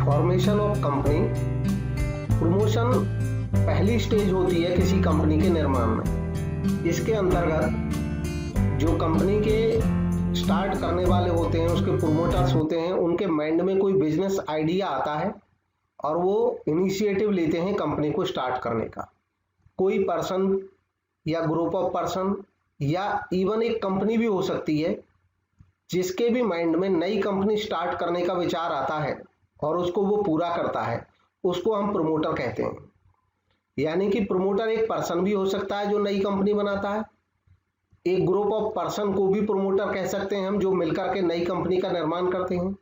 Formation of company. Promotion पहली stage होती है किसी कंपनी के निर्माण में। इसके अंतर्गत जो कंपनी के स्टार्ट करने वाले होते हैं, उसके प्रोमोटर्स होते हैं, उनके माइंड में कोई बिजनेस आइडिया आता है और वो इनिशिएटिव लेते हैं कंपनी को स्टार्ट करने का। कोई पर्सन या ग्रुप ऑफ पर्सन या इवन एक कंपनी भी हो सकती है जिसके भी माइंड में नई कंपनी स्टार्ट करने का विचार आता है और उसको वो पूरा करता है, उसको हम प्रमोटर कहते हैं। यानी कि प्रमोटर एक पर्सन भी हो सकता है जो नई कंपनी बनाता है, एक ग्रुप ऑफ पर्सन को भी प्रमोटर कह सकते हैं हम, जो मिलकर के नई कंपनी का निर्माण करते हैं,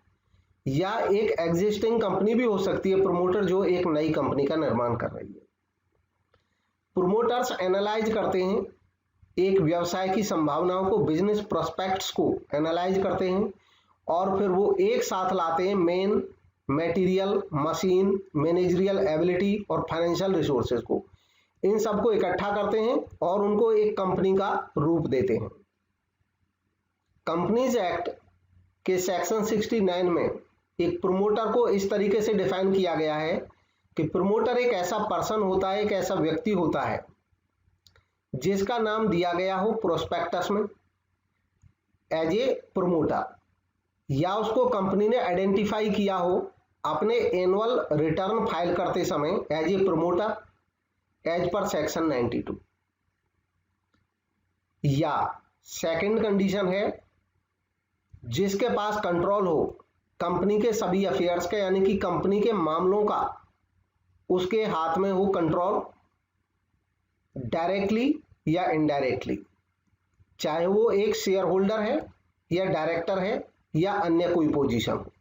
या एक एग्जिस्टिंग कंपनी भी हो सकती है प्रमोटर जो एक नई कंपनी का निर्माण कर रही है। प्रमोटर्स एनालाइज करते हैं एक व्यवसाय की संभावनाओं को, बिजनेस प्रोस्पेक्ट्स को एनालाइज करते हैं और फिर वो एक साथ लाते हैं main material, machine, managerial ability और फाइनेंशियल रिसोर्सेज को। इन सबको इकट्ठा करते हैं और उनको एक कंपनी का रूप देते हैं। कंपनीज एक्ट के सेक्शन 69 में एक प्रमोटर को इस तरीके से डिफाइन किया गया है कि प्रमोटर एक ऐसा पर्सन होता है, एक ऐसा व्यक्ति होता है जिसका नाम दिया गया हो प्रोस्पेक्टस में एज ए प्रमोटर, या उसको कंपनी ने आइडेंटिफाई किया हो अपने एनुअल रिटर्न फाइल करते समय as a promoter as per section 92। या सेकंड कंडीशन है जिसके पास कंट्रोल हो कंपनी के सभी अफेयर्स का, यानी कि कंपनी के मामलों का उसके हाथ में हो कंट्रोल, डायरेक्टली या इनडायरेक्टली, चाहे वो एक शेयर होल्डर है या डायरेक्टर है या अन्य कोई पोजीशन हो।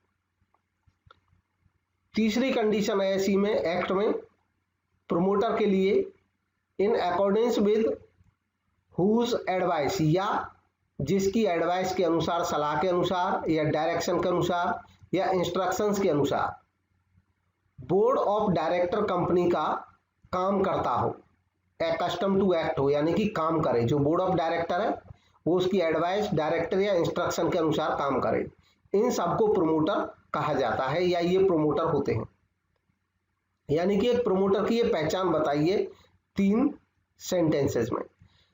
तीसरी कंडीशन है इसी में एक्ट में प्रमोटर के लिए in accordance with whose advice, या जिसकी एडवाइस के अनुसार, सलाह के अनुसार या डायरेक्शन के अनुसार या इंस्ट्रक्शंस के अनुसार बोर्ड ऑफ डायरेक्टर कंपनी का काम करता हो, कस्टम टू एक्ट हो, यानी कि काम करे। जो बोर्ड ऑफ डायरेक्टर है वो उसकी एडवाइस, डायरेक्टर या इंस्ट्रक्शन के अनुसार काम करे। इन सबको प्रमोटर कहा जाता है या ये प्रमोटर होते हैं। यानी कि एक प्रमोटर की ये पहचान बताइए 3 सेंटेंसेस में।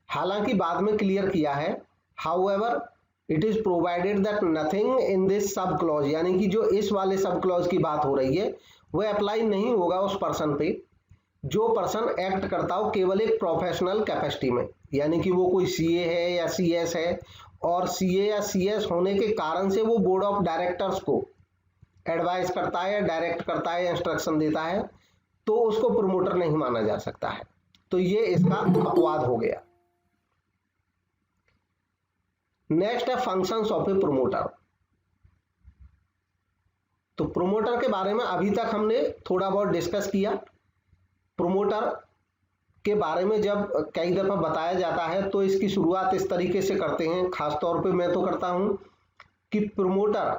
हालांकि बाद में क्लियर किया है, however it is provided that nothing in this sub clause, यानी कि जो इस वाले सब क्लॉज की बात हो रही है वह अप्लाई नहीं होगा उस पर्सन पे जो पर्सन एक्ट करता हो केवल एक प्रोफेशनल कैपेसिटी में, यानी कि वो कोई सीए है या सीएस है, और सीए या सीएस होने के कारण से वो बोर्ड ऑफ डायरेक्टर्स को एडवाइस करता है, डायरेक्ट करता है, इंस्ट्रक्शन देता है, तो उसको प्रमोटर नहीं माना जा सकता है। तो ये इसका अपवाद हो गया। नेक्स्ट है फंक्शंस ऑफ ए प्रमोटर। तो प्रमोटर के बारे में अभी तक हमने थोड़ा बहुत डिस्कस किया। प्रमोटर के बारे में जब कई दफा बताया जाता है तो इसकी शुरुआत इस तरीके से करते हैं, खास तौर पे मैं तो करता हूं कि प्रमोटर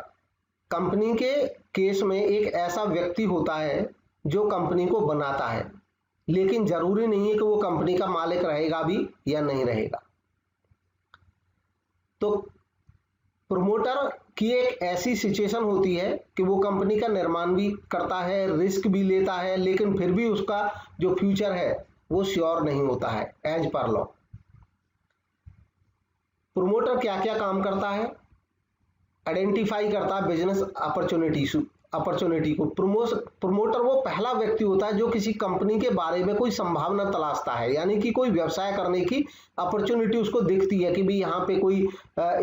कंपनी के केस में एक ऐसा व्यक्ति होता है जो कंपनी को बनाता है, लेकिन जरूरी नहीं है कि वो कंपनी का मालिक रहेगा भी या नहीं रहेगा। तो प्रमोटर की एक ऐसी सिचुएशन होती है कि वो कंपनी का निर्माण भी करता है, रिस्क भी लेता है, लेकिन फिर भी उसका जो फ्यूचर है वो श्योर नहीं होता है एज पर लॉ। प्रमोटर क्या क्या काम करता है? आइडेंटिफाई करता है बिजनेस अपॉर्चुनिटी को। प्रमोटर वो पहला व्यक्ति होता है जो किसी कंपनी के बारे में कोई संभावना तलाशता है, यानी कि कोई व्यवसाय करने की अपॉर्चुनिटी उसको दिखती है कि भाई यहाँ पे कोई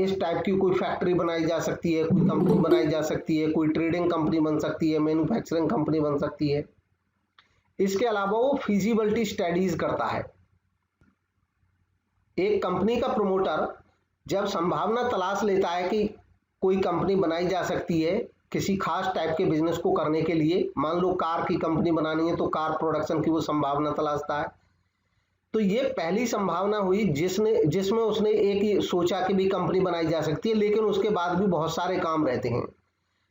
इस टाइप की कोई फैक्ट्री बनाई जा सकती है, कोई कंपनी बनाई जा सकती है, कोई ट्रेडिंग कंपनी बन सकती है, मैन्युफैक्चरिंग कंपनी बन सकती है। इसके अलावा वो फिजिबिलिटी स्टडीज करता है। एक कंपनी का प्रमोटर जब संभावना तलाश लेता है कि कोई कंपनी बनाई जा सकती है किसी खास टाइप के बिजनेस को करने के लिए, मान लो कार की कंपनी बनानी है तो कार प्रोडक्शन की वो संभावना तलाशता है, तो ये पहली संभावना हुई जिसमें उसने एक ही सोचा कि भी कंपनी बनाई जा सकती है, लेकिन उसके बाद भी बहुत सारे काम रहते हैं।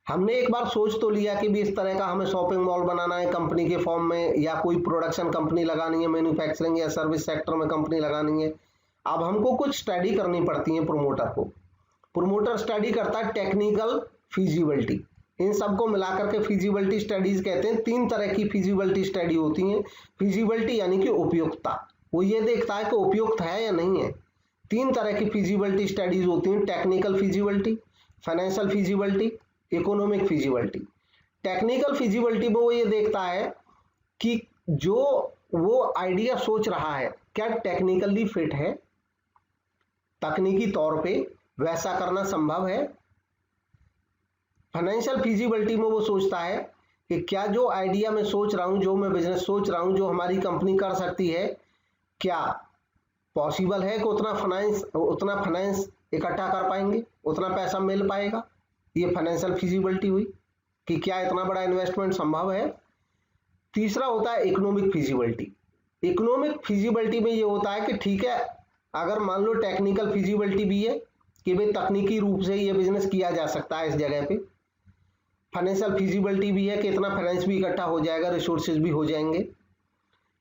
हमने एक बार सोच तो लिया कि भी इस तरह का हमें शॉपिंग मॉल बनाना है कंपनी के फॉर्म में, या कोई प्रोडक्शन कंपनी लगानी है, मैन्युफैक्चरिंग या सर्विस सेक्टर में कंपनी लगानी है। अब हमको कुछ स्टडी करनी पड़ती है प्रमोटर को। प्रमोटर स्टडी करता है टेक्निकल फिजिबिलिटी, इन सबको मिलाकर के फिजिबिलिटी स्टडीज कहते हैं। 3 तरह की फिजिबिलिटी स्टडी होती हैं। फिजिबिलिटी यानी कि उपयुक्तता, वो ये देखता है कि उपयुक्त है या नहीं है। 3 तरह की फिजिबिलिटी स्टडीज होती हैं, technical feasibility, financial feasibility, economic feasibility. Technical feasibility में वो ये देखता है कि जो वो आइडिया सोच रहा है क्या टेक्निकली फिट है, तकनीकी तौर पे वैसा करना संभव है। फाइनेंशियल फिजिबिलिटी में वो सोचता है कि क्या जो आइडिया मैं सोच रहा हूं, जो मैं बिजनेस सोच रहा हूं, जो हमारी कंपनी कर सकती है, क्या पॉसिबल है कि उतना फाइनेंस इकट्ठा कर पाएंगे, उतना पैसा मिल पाएगा। ये फाइनेंशियल फिजिबिलिटी हुई कि क्या इतना बड़ा इन्वेस्टमेंट संभव है। तीसरा होता है इकोनॉमिक फिजिबिलिटी। इकोनॉमिक फिजिबिलिटी में ये होता है कि ठीक है, अगर मान लो टेक्निकल फिजिबिलिटी भी है कि भाई तकनीकी रूप से ये बिजनेस किया जा सकता है इस जगह पे, फाइनेंशियल फिजिबिलिटी भी है कि इतना फाइनेंस भी इकट्ठा हो जाएगा, रिसोर्सेज भी हो जाएंगे,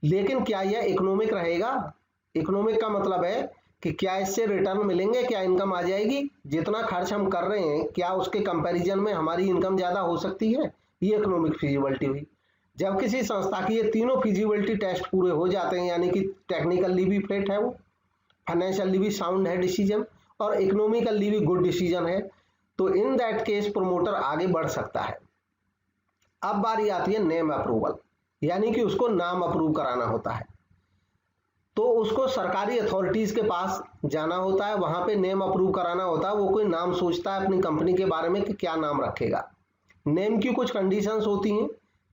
लेकिन क्या यह इकोनॉमिक रहेगा। इकोनॉमिक का मतलब है कि क्या इससे रिटर्न मिलेंगे, क्या इनकम आ जाएगी, जितना खर्च हम कर रहे हैं क्या उसके कंपैरिजन में हमारी इनकम ज्यादा हो सकती है। ये इकोनॉमिक फिजिबिलिटी हुई। जब किसी संस्था की ये तीनों फिजिबिलिटी टेस्ट पूरे हो जाते हैं, यानी कि टेक्निकली भी फिट है वो, फाइनेंशियली भी साउंड है डिसीजन, और इकोनॉमिकली भी गुड डिसीजन है, तो इन दैट केस प्रमोटर आगे बढ़ सकता है। अब बारी आती है नेम अप्रूवल, यानी कि उसको नाम अप्रूव कराना होता है। तो उसको सरकारी अथॉरिटीज के पास जाना होता है, वहां पे नेम अप्रूव कराना होता है। वो कोई नाम सोचता है अपनी कंपनी के बारे में कि क्या नाम रखेगा। नेम की कुछ कंडीशंस होती हैं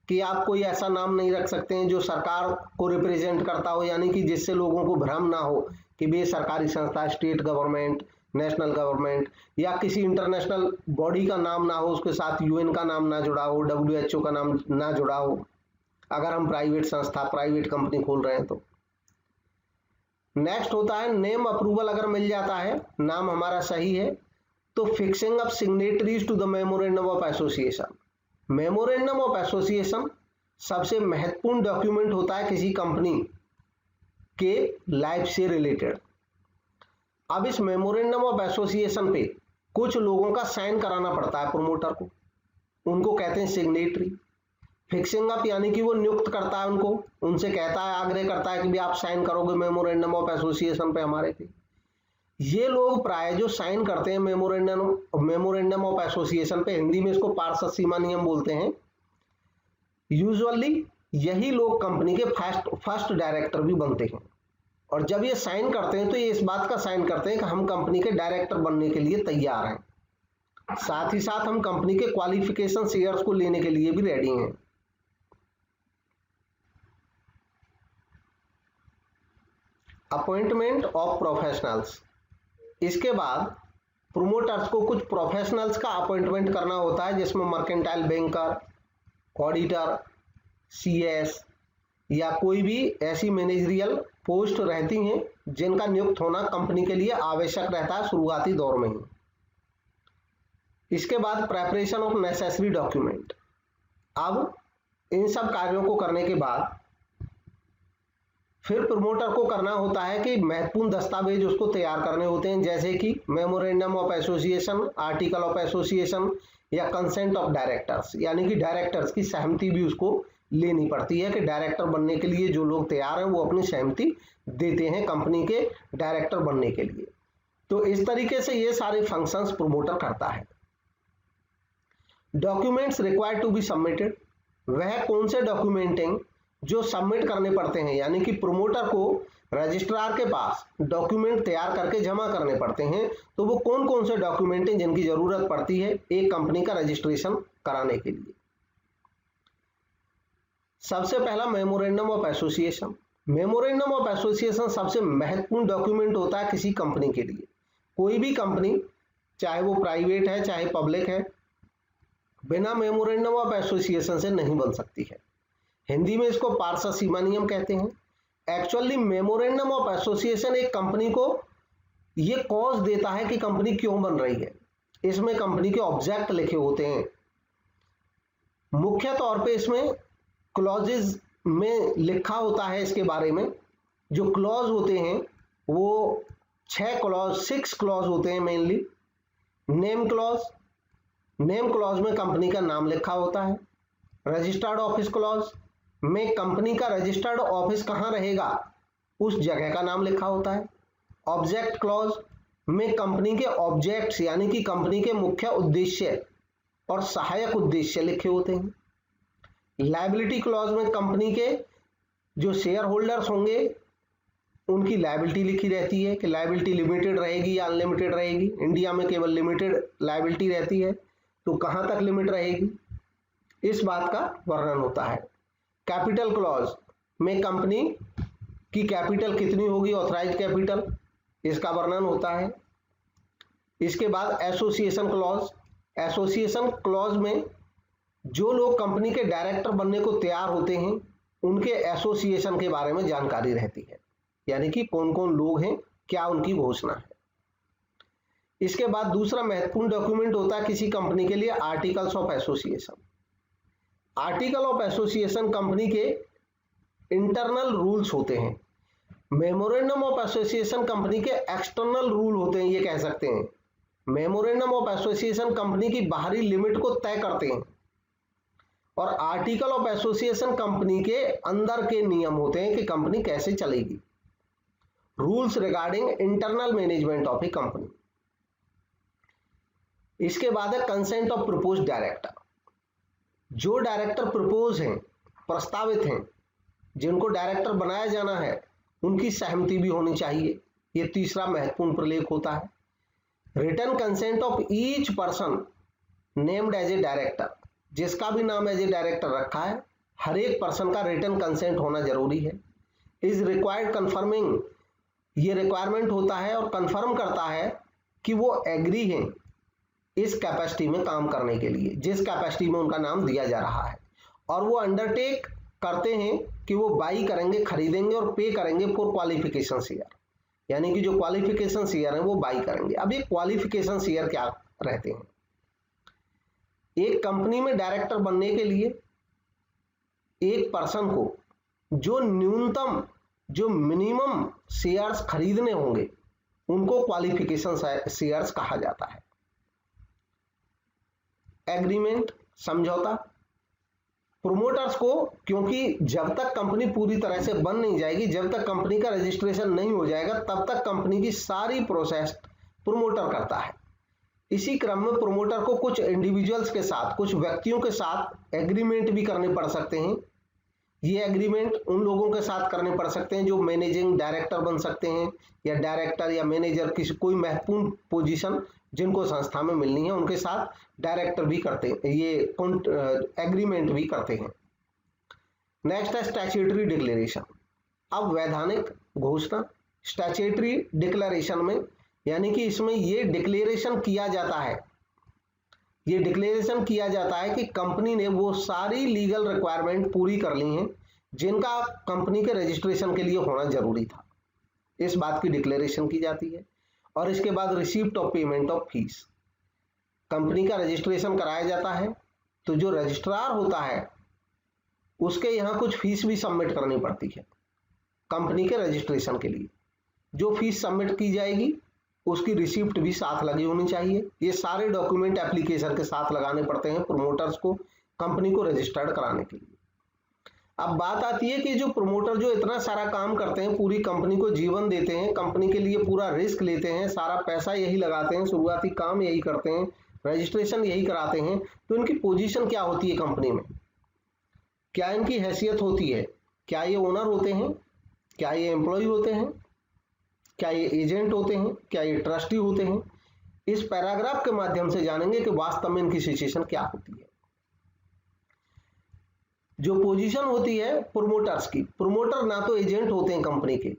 कि आप कोई ऐसा नाम नहीं रख सकते हैं जो सरकार को रिप्रेजेंट करता हो, यानी कि जिससे लोगों को भ्रम ना हो कि ये सरकारी संस्था, स्टेट गवर्नमेंट, नेशनल गवर्नमेंट, या किसी इंटरनेशनल बॉडी का नाम ना हो, उसके साथ यूएन का नाम ना जुड़ा हो, WHO का नाम ना जुड़ा हो, अगर हम प्राइवेट संस्था, प्राइवेट कंपनी खोल रहे हैं तो। नेक्स्ट होता है नेम अप्रूवल। अगर मिल जाता है, नाम हमारा सही है, तो fixing up signatories to the memorandum of association. Memorandum of association सबसे महत्वपूर्ण डॉक्यूमेंट होता है किसी कंपनी के लाइफ से रिलेटेड। अब इस मेमोरेंडम ऑफ एसोसिएशन पे कुछ लोगों का साइन कराना पड़ता है प्रमोटर को, उनको कहते हैं सिग्नेटरी। फिक्सिंग अप यानी कि वो नियुक्त करता है उनको, उनसे कहता है, आग्रह करता है कि भी आप साइन करोगे मेमोरेंडम ऑफ एसोसिएशन पे हमारे पे। ये लोग प्राय जो साइन करते हैं मेमोरेंडम ऑफ एसोसिएशन पे, हिंदी में इसको पार्षद सीमा नियम बोलते हैं, यूजुअली यही लोग कंपनी के फर्स्ट डायरेक्टर भी बनते हैं। और जब ये साइन करते हैं तो ये इस बात का साइन करते हैं कि हम कंपनी के डायरेक्टर बनने के लिए तैयार हैं, साथ ही साथ हम कंपनी के क्वालिफिकेशन शेयर्स को लेने के लिए भी रेडी हैं। Appointment of professionals. इसके बाद प्रोमोटर्स को कुछ प्रोफेशनल्स का अपॉइंटमेंट करना होता है, जिसमें मर्केंटाइल बैंकर, ऑडिटर, CS या कोई भी ऐसी मैनेजरियल पोस्ट रहती हैं जिनका नियुक्त होना कंपनी के लिए आवश्यक रहता है शुरुआती दौर में ही। इसके बाद प्रेपरेशन ऑफ नेसेसरी डॉक्यूमेंट। अब इन सब कार्यों को करने के बाद फिर प्रमोटर को करना होता है कि महत्वपूर्ण दस्तावेज उसको तैयार करने होते हैं, जैसे कि memorandum of association, article of association या कंसेंट ऑफ डायरेक्टर्स, यानी कि डायरेक्टर्स की सहमति भी उसको लेनी पड़ती है कि डायरेक्टर बनने के लिए जो लोग तैयार हैं वो अपनी सहमति देते हैं कंपनी के डायरेक्टर बनने के लिए। तो इस तरीके से ये सारे फंक्शंस प्रमोटर करता है। Documents required to be submitted. वह कौन से डॉक्यूमेंट हैं जो सबमिट करने पड़ते हैं, यानी कि प्रमोटर को रजिस्ट्रार के पास डॉक्यूमेंट तैयार करके जमा करने पड़ते हैं। तो वो कौन कौन से डॉक्यूमेंट हैं जिनकी जरूरत पड़ती है एक कंपनी का रजिस्ट्रेशन कराने के लिए। सबसे पहला memorandum of association. Memorandum of association सबसे महत्वपूर्ण डॉक्यूमेंट होता है किसी कंपनी के लिए। कोई भी कंपनी, चाहे वो प्राइवेट है चाहे पब्लिक है, बिना मेमोरेंडम ऑफ एसोसिएशन से नहीं बन सकती है। हिंदी में इसको पार्षद सीमा नियम कहते हैं। एक्चुअली मेमोरेंडम ऑफ एसोसिएशन एक कंपनी को ये कॉज देता है कि कंपनी क्यों बन रही है। इसमें कंपनी के ऑब्जेक्ट लिखे होते हैं। मुख्य तौर पे इसमें क्लॉजेज में लिखा होता है इसके बारे में। जो क्लॉज होते हैं वो 6 क्लॉज होते हैं mainly. Name clause, name clause में कंपनी का नाम लिखा होता है। रजिस्टर्ड ऑफिस क्लॉज में कंपनी का रजिस्टर्ड ऑफिस कहाँ रहेगा उस जगह का नाम लिखा होता है। ऑब्जेक्ट क्लॉज में कंपनी के ऑब्जेक्ट्स यानी कि कंपनी के मुख्य उद्देश्य और सहायक उद्देश्य लिखे होते हैं। लायबिलिटी क्लॉज में कंपनी के जो शेयर होल्डर्स होंगे उनकी लायबिलिटी लिखी रहती है कि लायबिलिटी लिमिटेड रहेगी या अनलिमिटेड रहेगी। इंडिया में केवल लिमिटेड लायबिलिटी रहती है, तो कहाँ तक लिमिट रहेगी इस बात का वर्णन होता है। कैपिटल क्लॉज में कंपनी की कैपिटल कितनी होगी, ऑथराइज कैपिटल, इसका वर्णन होता है। इसके बाद एसोसिएशन क्लॉज, एसोसिएशन क्लॉज में जो लोग कंपनी के डायरेक्टर बनने को तैयार होते हैं उनके एसोसिएशन के बारे में जानकारी रहती है, यानी कि कौन कौन लोग हैं, क्या उनकी घोषणा है। इसके बाद दूसरा महत्वपूर्ण डॉक्यूमेंट होता है किसी कंपनी के लिए articles of association. Article of association company के इंटरनल रूल्स होते हैं। मेमोरेंडम ऑफ एसोसिएशन कंपनी के एक्सटर्नल रूल होते हैं, ये कह सकते हैं। मेमोरेंडम ऑफ एसोसिएशन कंपनी की बाहरी लिमिट को तय करते हैं और आर्टिकल ऑफ एसोसिएशन कंपनी के अंदर के नियम होते हैं कि कंपनी कैसे चलेगी। Rules regarding internal management of A company. इसके बाद है कंसेंट ऑफ प्रपोज डायरेक्टर। जो डायरेक्टर प्रपोज हैं, प्रस्तावित हैं, जिनको डायरेक्टर बनाया जाना है, उनकी सहमति भी होनी चाहिए। ये तीसरा महत्वपूर्ण प्रलेख होता है। Written consent of each person named as a director. जिसका भी नाम एज ए डायरेक्टर रखा है, हर एक पर्सन का रिटन कंसेंट होना जरूरी है। इज रिक्वायर्ड कन्फर्मिंग, ये रिक्वायरमेंट होता है और कंफर्म करता है कि वो एग्री हैं इस कैपेसिटी में काम करने के लिए, जिस कैपेसिटी में उनका नाम दिया जा रहा है, और वो अंडरटेक करते हैं कि वो बाई करेंगे, खरीदेंगे और पे करेंगे फॉर क्वालिफिकेशन शेयर, यानी कि जो क्वालिफिकेशन शेयर है वो बाई करेंगे। अब ये क्वालिफिकेशन शेयर क्या रहते हैं? एक कंपनी में डायरेक्टर बनने के लिए एक पर्सन को जो न्यूनतम, जो मिनिमम शेयर्स खरीदने होंगे उनको क्वालिफिकेशन शेयर्स कहा जाता है। एग्रीमेंट, समझौता। प्रोमोटर्स को, क्योंकि जब तक कंपनी पूरी तरह से बन नहीं जाएगी, जब तक कंपनी का रजिस्ट्रेशन नहीं हो जाएगा, तब तक कंपनी की सारी प्रोसेस प्रोमोटर करता है। इसी क्रम में प्रोमोटर को कुछ इंडिविजुअल्स के साथ, कुछ व्यक्तियों के साथ एग्रीमेंट भी करने पड़ सकते हैं। ये एग्रीमेंट उन लोगों के साथ करने पड़ सकते हैं जो मैनेजिंग डायरेक्टर बन सकते हैं, या डायरेक्टर या मैनेजर, किसी कोई महत्वपूर्ण पोजीशन जिनको संस्था में मिलनी है, उनके साथ डायरेक्टर भी करते हैं, ये एग्रीमेंट भी करते हैं। नेक्स्ट है स्टैट्यूटरी डिक्लेरेशन। अब वैधानिक घोषणा। स्टैट्यूटरी डिक्लेरेशन में, यानी कि इसमें ये डिक्लेरेशन किया जाता है, ये डिक्लेरेशन किया जाता है कि कंपनी ने वो सारी लीगल रिक्वायरमेंट पूरी कर ली हैं जिनका कंपनी के रजिस्ट्रेशन के लिए होना जरूरी था। इस बात की डिक्लेरेशन की जाती है। और इसके बाद receipt of payment of fees. Company का रजिस्ट्रेशन कराया जाता है तो जो रजिस्ट्रार होता है उसके यहाँ कुछ फीस भी सबमिट करनी पड़ती है कंपनी के रजिस्ट्रेशन के लिए। जो फीस सबमिट की जाएगी उसकी रिसिप्ट भी साथ लगी होनी चाहिए। ये सारे डॉक्यूमेंट एप्लीकेशन के साथ लगाने पड़ते हैं प्रोमोटर्स को कंपनी को रजिस्टर्ड कराने के लिए। अब बात आती है कि जो प्रोमोटर जो इतना सारा काम करते हैं, पूरी कंपनी को जीवन देते हैं, कंपनी के लिए पूरा रिस्क लेते हैं, सारा पैसा यही लगाते हैं, शुरुआती काम यही करते हैं, रजिस्ट्रेशन यही कराते हैं, तो इनकी पोजीशन क्या होती है कंपनी में, क्या इनकी हैसियत होती है? क्या ये ओनर होते हैं? क्या ये एम्प्लॉय होते हैं? क्या ये एजेंट होते हैं? क्या ये ट्रस्टी होते हैं? इस पैराग्राफ के माध्यम से जानेंगे कि वास्तव में इनकी सिचुएशन क्या होती है। जो पोजीशन होती है प्रोमोटर्स की, प्रोमोटर ना तो एजेंट होते हैं कंपनी के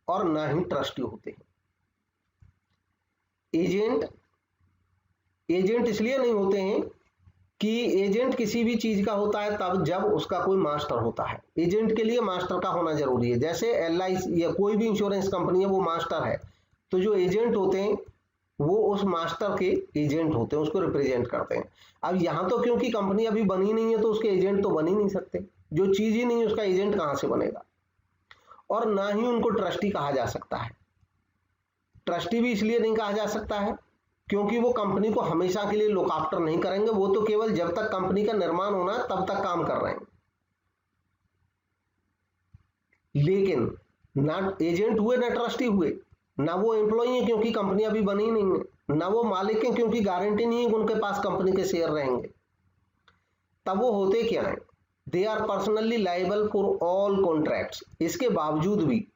और ना ही ट्रस्टी होते हैं। एजेंट इसलिए नहीं होते हैं कि एजेंट किसी भी चीज का होता है तब जब उसका कोई मास्टर होता है। एजेंट के लिए मास्टर का होना जरूरी है। जैसे LIC या कोई भी इंश्योरेंस कंपनी है वो मास्टर है, तो जो एजेंट होते हैं वो उस मास्टर के एजेंट होते हैं, उसको रिप्रेजेंट करते हैं। अब यहाँ तो क्योंकि कंपनी अभी बनी नहीं है तो उसके एजेंट तो बन ही नहीं सकते, जो चीज ही नहीं है उसका एजेंट कहाँ से बनेगा। और ना ही उनको ट्रस्टी कहा जा सकता है। ट्रस्टी भी इसलिए नहीं कहा जा सकता है क्योंकि वो कंपनी को हमेशा के लिए लुक आफ्टर नहीं करेंगे, वो तो केवल जब तक कंपनी का निर्माण होना है तब तक काम कर रहे हैं। लेकिन ना एजेंट हुए ना ट्रस्टी हुए, ना वो एम्प्लॉई है क्योंकि कंपनी अभी बनी नहीं है, ना वो मालिक है क्योंकि गारंटी नहीं है कि उनके पास कंपनी के शेयर रहेंगे। तब वो होते क्या है? They are personally liable for all contracts. इसके बावजूद भी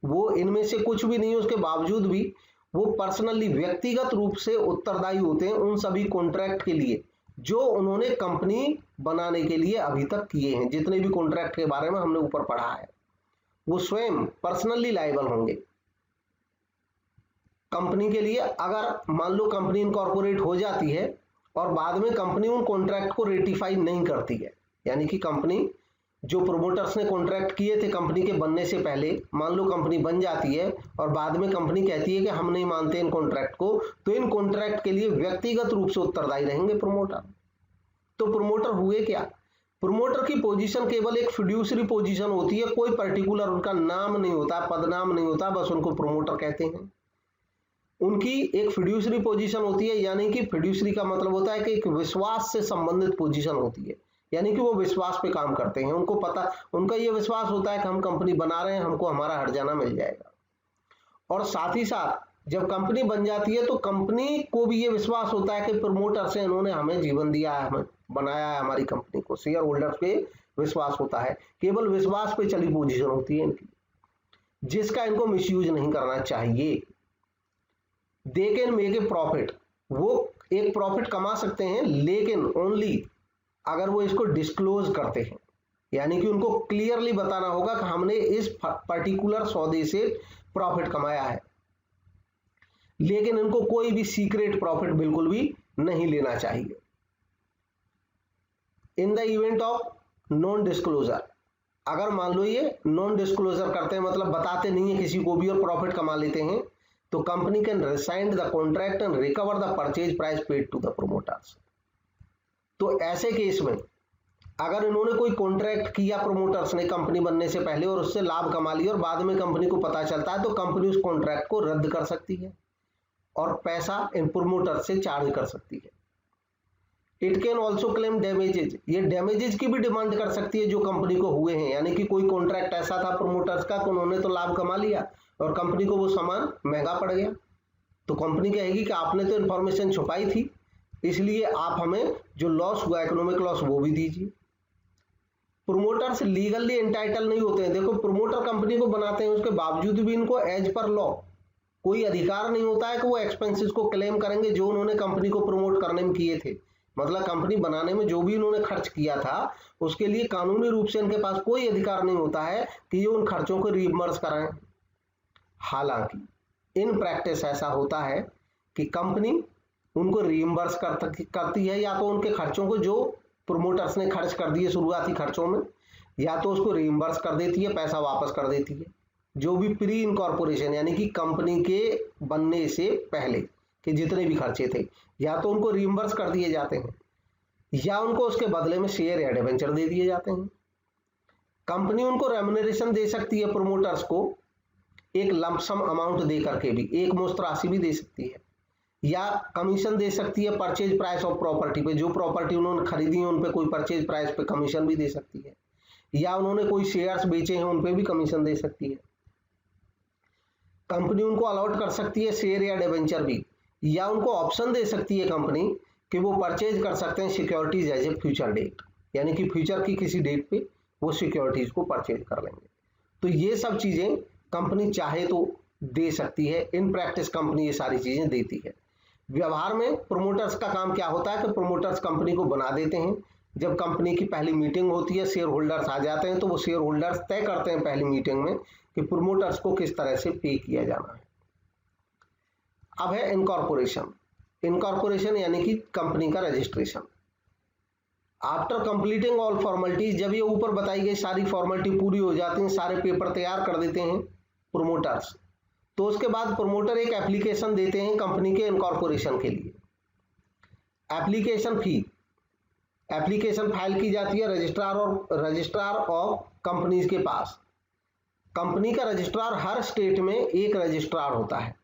वो इनमें से कुछ भी नहीं है, उसके बावजूद भी वो पर्सनली व्यक्तिगत रूप से उत्तरदायी होते हैं उन सभी कॉन्ट्रैक्ट के लिए जो उन्होंने कंपनी बनाने के लिए अभी तक किए हैं। जितने भी कॉन्ट्रैक्ट के बारे में हमने ऊपर पढ़ा है वो स्वयं पर्सनली लाइबल होंगे कंपनी के लिए। अगर मान लो कंपनी इनकॉर्पोरेट हो जाती है और बाद में कंपनी उन कॉन्ट्रैक्ट को रेटिफाई नहीं करती है, यानी कि कंपनी जो प्रोमोटर्स ने कॉन्ट्रैक्ट किए थे कंपनी के बनने से पहले, मान लो कंपनी बन जाती है और बाद में कंपनी कहती है कि हम नहीं मानते इन कॉन्ट्रैक्ट को, तो इन कॉन्ट्रैक्ट के लिए व्यक्तिगत रूप से उत्तरदायी रहेंगे प्रोमोटर। तो प्रोमोटर हुए क्या? प्रोमोटर की पोजीशन केवल एक फिड्यूसरी पोजीशन होती है, कोई पर्टिकुलर उनका नाम नहीं होता, पदनाम नहीं होता, बस उनको प्रोमोटर कहते हैं। उनकी एक फिड्यूसरी पोजीशन होती है, यानी कि फिड्यूसरी का मतलब होता है कि एक विश्वास से संबंधित पोजीशन होती है, यानी कि वो विश्वास पे काम करते हैं। उनको पता, उनका ये विश्वास होता है कि हम कंपनी बना रहे हैं, हमको हमारा हर्जाना मिल जाएगा। और साथ ही साथ जब कंपनी बन जाती है तो कंपनी को भी ये विश्वास होता है कि प्रमोटर से इन्होंने हमें जीवन दिया है, हमें बनाया है हमारी कंपनी को। शेयर होल्डर्स पे विश्वास होता है, केवल विश्वास पे चली पोजीशन होती है इनकी, जिसका इनको मिसयूज नहीं करना चाहिए। They can make a profit, वो एक प्रॉफिट कमा सकते हैं लेकिन ओनली अगर वो इसको डिस्क्लोज करते हैं, यानी कि उनको क्लियरली बताना होगा कि हमने इस पर्टिकुलर सौदे से प्रॉफिट कमाया है। लेकिन इनको कोई भी सीक्रेट प्रॉफिट बिल्कुल भी नहीं लेना चाहिए। In the event of non disclosure, अगर मान लो ये नॉन डिस्क्लोजर करते हैं, मतलब बताते नहीं है किसी को भी और प्रॉफिट कमा लेते हैं, तो company can rescind the contract and recover the purchase price paid to the promoters. तो ऐसे केस में अगर इन्होंने कोई कॉन्ट्रैक्ट किया प्रोमोटर्स ने कंपनी बनने से पहले और उससे लाभ कमा लिया और बाद में कंपनी को पता चलता है, तो कंपनी उस कॉन्ट्रैक्ट को रद्द कर सकती है और पैसा इन प्रोमोटर्स से चार्ज कर सकती है। It can also claim damages, ये डैमेजेज की भी डिमांड कर सकती है जो कंपनी को हुए हैं, यानी कि कोई कॉन्ट्रैक्ट ऐसा था प्रोमोटर्स का कि उन्होंने तो लाभ कमा लिया और कंपनी को वो सामान महंगा पड़ गया, तो कंपनी कहेगी कि आपने तो इन्फॉर्मेशन छुपाई थी, इसलिए आप हमें जो लॉस हुआ इकोनॉमिक लॉस वो भी दीजिए। प्रोमोटर्स लीगली एंटाइटल नहीं होते हैं। देखो, प्रोमोटर कंपनी को बनाते हैं, उसके बावजूद भी इनको एज पर लॉ कोई अधिकार नहीं होता है कि वो एक्सपेंसेस को क्लेम करेंगे जो उन्होंने कंपनी को प्रमोट करने में किए थे। मतलब कंपनी बनाने में जो भी उन्होंने खर्च किया था उसके लिए कानूनी रूप से इनके पास कोई अधिकार नहीं होता है कि ये उन खर्चों को रीइंबर्स कराएं। हालांकि इन प्रैक्टिस ऐसा होता है कि कंपनी उनको रीइंबर्स करती है, या तो उनके खर्चों को जो प्रोमोटर्स ने खर्च कर दिए शुरुआती खर्चों में, या तो उसको रीइंबर्स कर देती है, पैसा वापस कर देती है। जो भी प्री इनकॉर्पोरेशन यानी कि कंपनी के बनने से पहले के जितने भी खर्चे थे, या तो उनको रीइंबर्स कर दिए जाते हैं या उनको उसके बदले में शेयर या डिबेंचर दे दिए जाते हैं। कंपनी उनको रेम्युनरेशन दे सकती है प्रोमोटर्स को, एक लमसम अमाउंट दे करके भी, एक मुश्त राशि भी दे सकती है, या कमीशन दे सकती है परचेज प्राइस ऑफ प्रॉपर्टी पे, जो प्रॉपर्टी उन्होंने खरीदी है उन पे कोई परचेज प्राइस पे कमीशन भी दे सकती है, या उन्होंने कोई शेयर्स बेचे हैं उन पे भी कमीशन दे सकती है। कंपनी उनको अलॉट कर सकती है शेयर या डिबेंचर भी, या उनको ऑप्शन दे सकती है कंपनी कि वो परचेज कर सकते हैं securities as a future date, यानी कि फ्यूचर की किसी डेट पे वो सिक्योरिटीज को परचेज कर लेंगे। तो ये सब चीजें कंपनी चाहे तो दे सकती है। इन प्रैक्टिस कंपनी ये सारी चीजें देती है। व्यवहार में प्रोमोटर्स का काम क्या होता है कि प्रोमोटर्स कंपनी को बना देते हैं। जब कंपनी की पहली मीटिंग होती है, शेयर होल्डर्स आ जाते हैं, तो वो शेयर होल्डर्स तय करते हैं पहली मीटिंग में कि प्रोमोटर्स को किस तरह से पे किया जाना है। अब है इनकॉर्पोरेशन। इनकॉर्पोरेशन यानी कि कंपनी का registration. After completing all formalities, जब ये ऊपर बताई गई सारी फॉर्मेलिटी पूरी हो जाती हैं, सारे पेपर तैयार कर देते हैं प्रोमोटर्स, तो उसके बाद प्रोमोटर एक एप्लीकेशन देते हैं कंपनी के इनकॉर्पोरेशन के लिए। एप्लीकेशन फी, एप्लीकेशन फाइल की जाती है रजिस्ट्रार ऑफ कंपनीज के पास। कंपनी का रजिस्ट्रार हर स्टेट में एक रजिस्ट्रार होता है।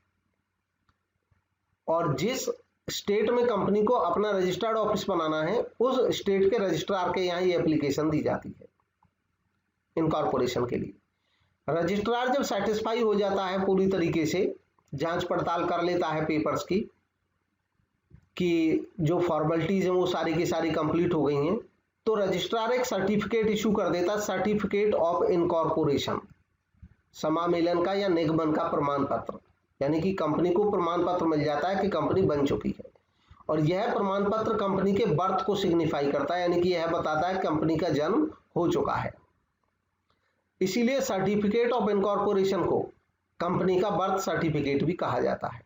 और जिस स्टेट में कंपनी को अपना रजिस्टर्ड ऑफिस बनाना है उस स्टेट के रजिस्ट्रार के यहाँ ये एप्लीकेशन दी जाती है इनकॉर्पोरेशन के लिए। रजिस्ट्रार जब सेटिस्फाई हो जाता है पूरी तरीके से, जांच पड़ताल कर लेता है पेपर्स की कि जो फॉर्मेलिटीज हैं वो सारी की सारी कंप्लीट हो गई हैं, तो रजिस्ट्रार एक सर्टिफिकेट इशू कर देता है, सर्टिफिकेट ऑफ इनकॉर्पोरेशन, समामेलन का या निगमन का प्रमाण पत्र, यानी कि कंपनी को प्रमाण पत्र मिल जाता है कि कंपनी बन चुकी है। और यह प्रमाण पत्र कंपनी के बर्थ को सिग्निफाई करता है, यानी कि यह बताता है कंपनी का जन्म हो चुका है। इसीलिए सर्टिफिकेट ऑफ इनकॉर्पोरेशन को कंपनी का बर्थ सर्टिफिकेट भी कहा जाता है।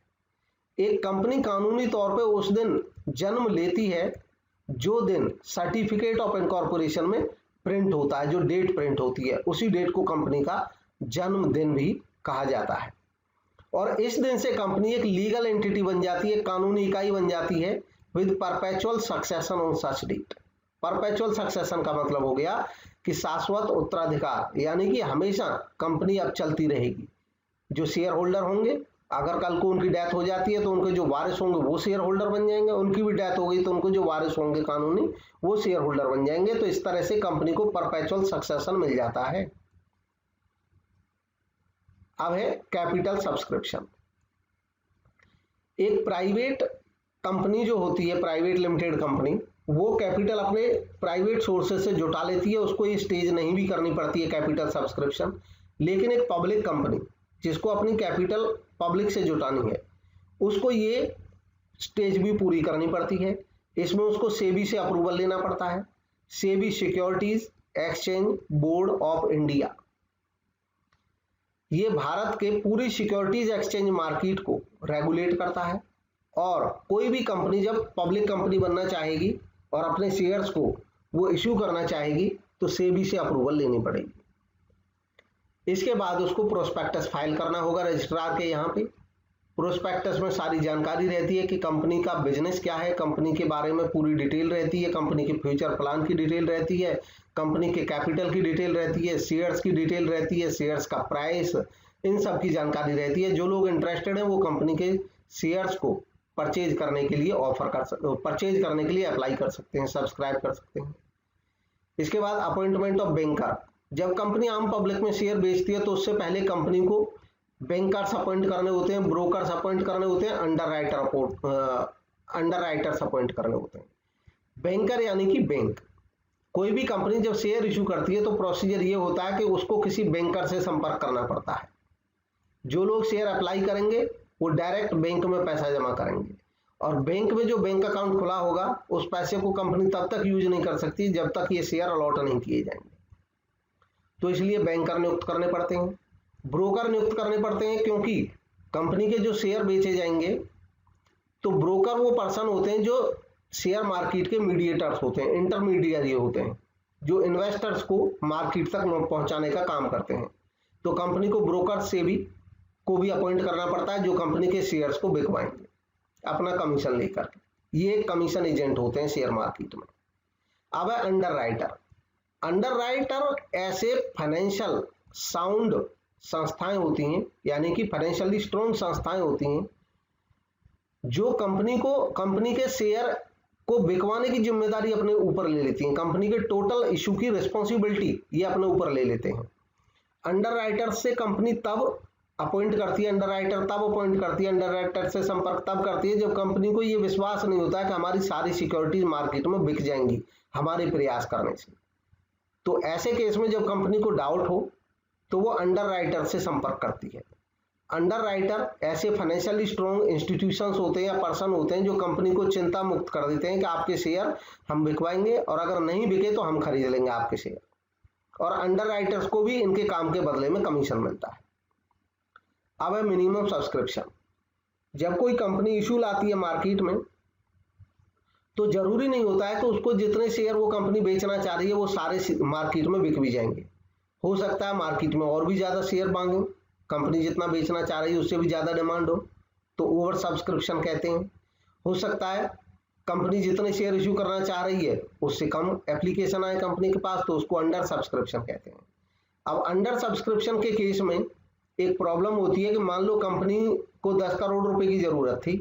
एक कंपनी कानूनी तौर पे उस दिन जन्म लेती है जो दिन सर्टिफिकेट ऑफ इनकॉर्पोरेशन में प्रिंट होता है, जो डेट प्रिंट होती है उसी डेट को कंपनी का जन्मदिन भी कहा जाता है। और इस दिन से कंपनी एक लीगल एंटिटी बन जाती है, कानूनी इकाई बन जाती है with perpetual succession on such date. Perpetual succession का मतलब हो गया कि शाश्वत उत्तराधिकार, यानी कि हमेशा कंपनी अब चलती रहेगी। जो शेयर होल्डर होंगे, अगर कल को उनकी डेथ हो जाती है तो उनके जो वारिस होंगे वो शेयर होल्डर बन जाएंगे, उनकी भी डेथ हो गई तो उनको जो वारिस होंगे कानूनी वो शेयर होल्डर बन जाएंगे। तो इस तरह से कंपनी को परपेचुअल सक्सेशन मिल जाता है। अब है कैपिटल सब्सक्रिप्शन। एक प्राइवेट कंपनी जो होती है, प्राइवेट लिमिटेड कंपनी, वो कैपिटल अपने प्राइवेट सोर्सेज से जुटा लेती है, उसको ये स्टेज नहीं भी करनी पड़ती है कैपिटल सब्सक्रिप्शन। लेकिन एक पब्लिक कंपनी जिसको अपनी कैपिटल पब्लिक से जुटानी है, उसको ये स्टेज भी पूरी करनी पड़ती है। इसमें उसको सेबी से अप्रूवल लेना पड़ता है। SEBI securities exchange board of India, ये भारत के पूरी सिक्योरिटीज एक्सचेंज मार्केट को रेगुलेट करता है। और कोई भी कंपनी जब पब्लिक कंपनी बनना चाहेगी और अपने शेयर्स को वो इश्यू करना चाहेगी तो सेबी से अप्रूवल लेनी पड़ेगी। इसके बाद उसको प्रोस्पेक्टस फाइल करना होगा रजिस्ट्रार के यहाँ पे। प्रोस्पेक्टस में सारी जानकारी रहती है कि कंपनी का बिजनेस क्या है, कंपनी के बारे में पूरी डिटेल रहती है, कंपनी के फ्यूचर प्लान की डिटेल रहती है, कंपनी के कैपिटल की डिटेल रहती है, शेयर्स की डिटेल रहती है, शेयर्स का प्राइस, इन सब की जानकारी रहती है। जो लोग इंटरेस्टेड हैं वो कंपनी के शेयर्स को परचेज करने के लिए परचेज करने के लिए अप्लाई कर सकते हैं, सब्सक्राइब कर सकते हैं। इसके बाद अपॉइंटमेंट ऑफ बैंकर। जब कंपनी आम पब्लिक में शेयर बेचती है तो उससे पहले कंपनी को बैंकर्स अपॉइंट करने होते हैं, ब्रोकर्स अपॉइंट करने होते हैं, अंडरराइटर्स अपॉइंट करने होते हैं। बैंकर यानी कि बैंक। कोई भी कंपनी जब शेयर इशू करती है तो प्रोसीजर ये होता है कि उसको किसी बैंकर से संपर्क करना पड़ता है। जो लोग शेयर अप्लाई करेंगे वो डायरेक्ट बैंक में पैसा जमा करेंगे, और बैंक में जो बैंक अकाउंट खुला होगा उस पैसे को कंपनी तब तक यूज नहीं कर सकती जब तक ये शेयर अलॉट नहीं किए जाएंगे। तो इसलिए बैंकर नियुक्त करने पड़ते हैं, ब्रोकर नियुक्त करने पड़ते हैं, क्योंकि कंपनी के जो शेयर बेचे जाएंगे तो ब्रोकर वो पर्सन होते हैं जो शेयर मार्केट के मीडिएटर्स होते हैं, इंटरमीडिएरी होते हैं, जो इन्वेस्टर्स को मार्केट तक पहुंचाने का काम करते हैं। तो कंपनी को ब्रोकर से भी अपॉइंट करना पड़ता है जो कंपनी के शेयर्स को बिकवाएंगे अपना कमीशन लेकर। ये कमीशन एजेंट होते हैं शेयर मार्केट में। अब है अंडरराइटर। अंडरराइटर ऐसे फाइनेंशियल साउंड संस्थाएं होती हैं, यानी कि फाइनेंशियली स्ट्रॉन्ग संस्थाएं होती हैं जो कंपनी के शेयर को बिकवाने की जिम्मेदारी अपने ऊपर ले लेती हैं। कंपनी के टोटल इशू की रिस्पॉन्सिबिलिटी ये अपने ऊपर ले लेते हैं। अंडरराइटर से कंपनी तब अपॉइंट करती है, अंडरराइटर तब अपॉइंट करती है, अंडरराइटर से संपर्क तब करती है जब कंपनी को ये विश्वास नहीं होता है कि हमारी सारी सिक्योरिटीज मार्केट में बिक जाएंगी हमारे प्रयास करने से। तो ऐसे केस में जब कंपनी को डाउट हो तो वो अंडरराइटर से संपर्क करती है। अंडरराइटर ऐसे फाइनेंशियली स्ट्रॉन्ग इंस्टीट्यूशंस होते हैं या पर्सन होते हैं जो कंपनी को चिंता मुक्त कर देते हैं कि आपके शेयर हम बिकवाएंगे और अगर नहीं बिके तो हम खरीद लेंगे आपके शेयर। और अंडरराइटर्स को भी इनके काम के बदले में कमीशन मिलता है। अब है मिनिमम सब्सक्रिप्शन। जब कोई कंपनी इशू लाती है मार्केट में तो जरूरी नहीं होता है कि उसको जितने शेयर वो कंपनी बेचना चाह रही है वो सारे मार्केट में बिक भी जाएंगे। हो सकता है मार्केट में और भी ज्यादा शेयर मांगे, कंपनी जितना बेचना चाह रही है उससे भी ज्यादा डिमांड हो, तो ओवर सब्सक्रिप्शन कहते हैं। हो सकता है कंपनी जितने शेयर इशू करना चाह रही है उससे कम एप्लीकेशन आए कंपनी के पास, तो उसको अंडर सब्सक्रिप्शन कहते हैं। अब अंडर सब्सक्रिप्शन के केस में एक प्रॉब्लम होती है कि मान लो कंपनी को 10 करोड़ रुपए की जरूरत थी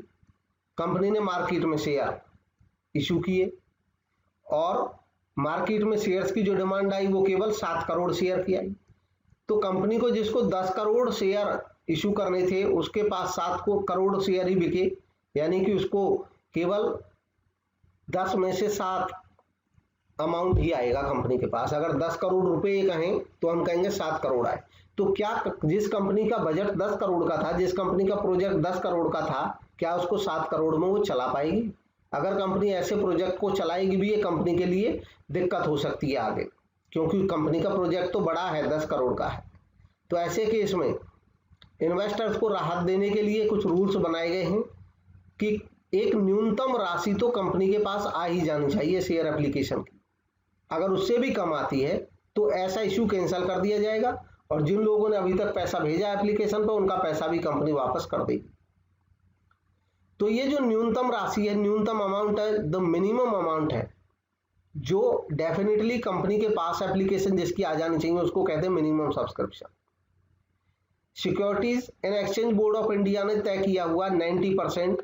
कंपनी ने मार्केट में शेयर इशू किए और मार्केट में शेयर्स की जो डिमांड आई वो केवल 7 करोड़ शेयर की आई। तो कंपनी को जिसको 10 करोड़ शेयर इशू करने थे उसके पास 7 करोड़ शेयर ही बिके, यानी कि उसको केवल 10 में से 7 अमाउंट ही आएगा कंपनी के पास। अगर 10 करोड़ रुपए कहें तो हम कहेंगे 7 करोड़ आए। तो क्या जिस कंपनी का बजट 10 करोड़ का था, जिस कंपनी का प्रोजेक्ट 10 करोड़ का था, क्या उसको 7 करोड़ में वो चला पाएगी? अगर कंपनी ऐसे प्रोजेक्ट को चलाएगी भी, ये कंपनी के लिए दिक्कत हो सकती है आगे, क्योंकि कंपनी का प्रोजेक्ट तो बड़ा है, 10 करोड़ का है। तो ऐसे केस में इन्वेस्टर्स को राहत देने के लिए कुछ रूल्स बनाए गए हैं कि एक न्यूनतम राशि तो कंपनी के पास आ ही जानी चाहिए शेयर एप्लीकेशन की। अगर उससे भी कम आती है तो ऐसा इशू कैंसिल कर दिया जाएगा और जिन लोगों ने अभी तक पैसा भेजा एप्लीकेशन पर उनका पैसा भी कंपनी वापस कर देगी। तो ये जो न्यूनतम राशि है, न्यूनतम अमाउंट है, द मिनिमम अमाउंट है जो डेफिनेटली कंपनी के पास एप्लीकेशन जिसकी आ जानी चाहिए, उसको कहते हैं minimum subscription. Securities and exchange board of India ने तय किया हुआ 90%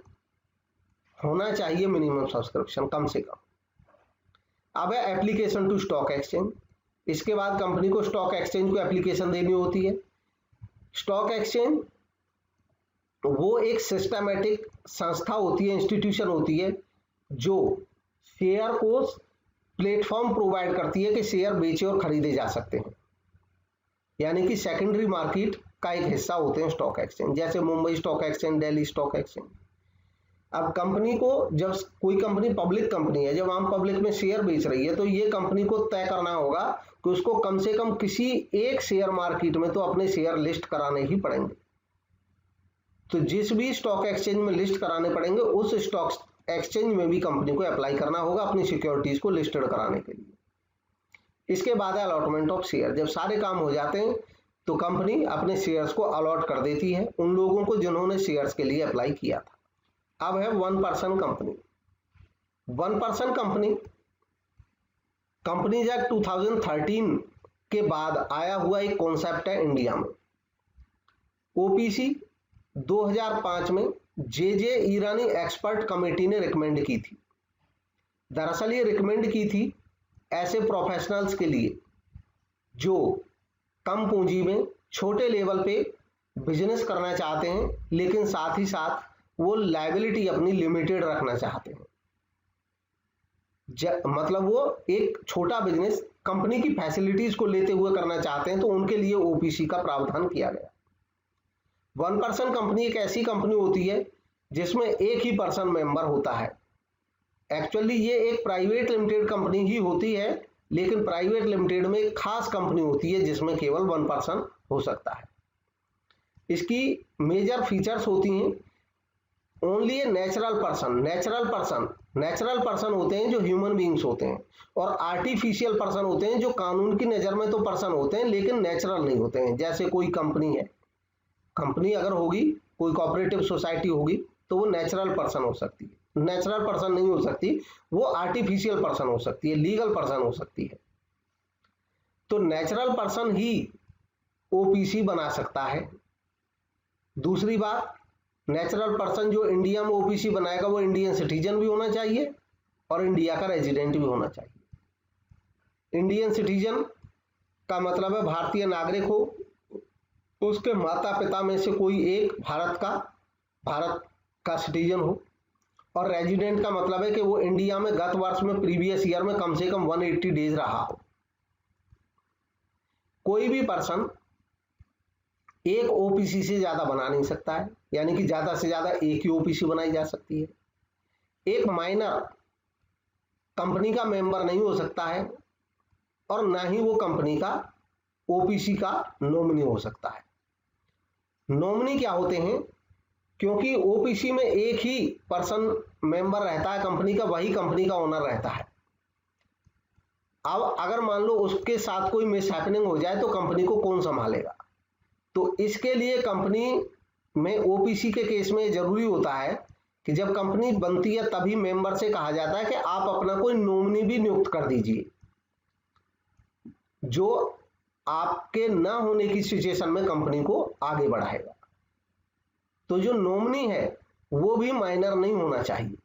होना चाहिए मिनिमम सब्सक्रिप्शन कम से कम। अब है एप्लीकेशन टू स्टॉक एक्सचेंज। इसके बाद कंपनी को स्टॉक एक्सचेंज को एप्लीकेशन देनी होती है। स्टॉक एक्सचेंज वो एक सिस्टमैटिक संस्था होती है, इंस्टीट्यूशन होती है जो शेयर को प्लेटफॉर्म प्रोवाइड करती है कि शेयर बेचे और खरीदे जा सकते हैं, यानी कि सेकेंडरी मार्केट का एक हिस्सा होते हैं स्टॉक एक्सचेंज, जैसे Mumbai stock exchange, Delhi stock exchange. अब कंपनी को, जब कोई कंपनी पब्लिक कंपनी है, जब आम पब्लिक में शेयर बेच रही है, तो ये कंपनी को तय करना होगा कि उसको कम से कम किसी एक शेयर मार्केट में तो अपने शेयर लिस्ट कराने ही पड़ेंगे। तो जिस भी स्टॉक एक्सचेंज में लिस्ट कराने पड़ेंगे, उस स्टॉक एक्सचेंज में भी कंपनी को अप्लाई करना होगा अपनी सिक्योरिटीज को लिस्टेड कराने के लिए। इसके बाद है अलॉटमेंट ऑफ शेयर। जब सारे काम हो जाते हैं तो कंपनी अपने शेयर्स को अलॉट कर देती है उन लोगों को जिन्होंने शेयर्स के लिए अप्लाई किया था। अब है 1 person company. 1 person company companies act 2013 के बाद आया हुआ एक कॉन्सेप्ट है इंडिया में। ओपीसी 2005 में जे ईरानी एक्सपर्ट कमेटी ने रिकमेंड की थी। दरअसल ये रिकमेंड की थी ऐसे प्रोफेशनल्स के लिए जो कम पूंजी में छोटे लेवल पे बिजनेस करना चाहते हैं, लेकिन साथ ही साथ वो लायबिलिटी अपनी लिमिटेड रखना चाहते हैं। मतलब वो एक छोटा बिजनेस कंपनी की फैसिलिटीज को लेते हुए करना चाहते हैं, तो उनके लिए ओपीसी का प्रावधान किया गया। 1 पर्सन कंपनी एक ऐसी कंपनी होती है जिसमें एक ही पर्सन मेंबर होता है। एक्चुअली ये एक प्राइवेट लिमिटेड कंपनी ही होती है, लेकिन प्राइवेट लिमिटेड में एक खास कंपनी होती है जिसमें केवल 1 पर्सन हो सकता है। इसकी मेजर फीचर्स होती हैं ओनली ए नेचुरल पर्सन होते हैं जो ह्यूमन बींग्स होते हैं, और आर्टिफिशियल पर्सन होते हैं जो कानून की नज़र में तो पर्सन होते हैं लेकिन नेचुरल नहीं होते हैं। जैसे कोई कंपनी है, कंपनी अगर होगी, कोई कोऑपरेटिव सोसाइटी होगी, तो वो नेचुरल पर्सन हो सकती है। नेचुरल पर्सन नहीं हो सकती, वो आर्टिफिशियल पर्सन हो सकती है, लीगल पर्सन हो सकती है। तो नेचुरल पर्सन ही ओपीसी बना सकता है। दूसरी बात, नेचुरल पर्सन जो इंडिया में ओपीसी बनाएगा वो इंडियन सिटीजन भी होना चाहिए और इंडिया का रेजिडेंट भी होना चाहिए। इंडियन सिटीजन का मतलब है भारतीय नागरिक हो, उसके माता पिता में से कोई एक भारत का सिटीजन हो, और रेजिडेंट का मतलब है कि वो इंडिया में गत वर्ष में प्रीवियस ईयर में कम से कम 180 डेज रहा हो। कोई भी पर्सन एक ओपीसी से ज्यादा बना नहीं सकता है, यानी कि ज्यादा से ज्यादा एक ही ओपीसी बनाई जा सकती है। एक माइनर कंपनी का मेंबर नहीं हो सकता है और ना ही वो कंपनी का ओपीसी का नॉमिनी हो सकता है। नॉमिनी क्या होते हैं? क्योंकि ओपीसी में एक ही पर्सन मेंबर रहता है कंपनी का, वही कंपनी का ओनर रहता है। अब अगर मान लो उसके साथ कोई मिसहैपनिंग हो जाए तो कंपनी को कौन संभालेगा? तो इसके लिए कंपनी में ओपीसी के केस में जरूरी होता है कि जब कंपनी बनती है तभी मेंबर से कहा जाता है कि आप अपना कोई नॉमिनी भी नियुक्त कर दीजिए, जो आपके ना होने की सिचुएशन में कंपनी को आगे बढ़ाएगा। तो जो नॉमिनी है वो भी माइनर नहीं होना चाहिए।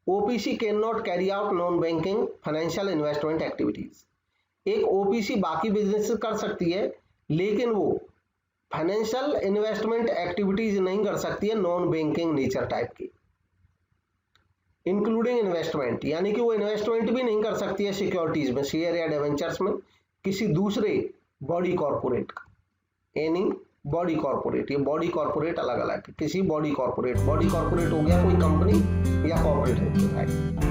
OPC can not carry out non banking financial investment activities. एक ओपीसी बाकी बिजनेस कर सकती है लेकिन वो फाइनेंशियल इन्वेस्टमेंट एक्टिविटीज नहीं कर सकती है नॉन बैंकिंग नेचर टाइप की, इंक्लूडिंग इन्वेस्टमेंट, यानी कि वो इन्वेस्टमेंट भी नहीं कर सकती है सिक्योरिटीज में, शेयर या डिवेंचर्स में किसी दूसरे बॉडी कॉर्पोरेट का, यानी बॉडी कॉर्पोरेट, ये बॉडी कॉर्पोरेट अलग अलग है, किसी बॉडी कॉर्पोरेट हो गया कोई कंपनी या कॉर्पोरेट है।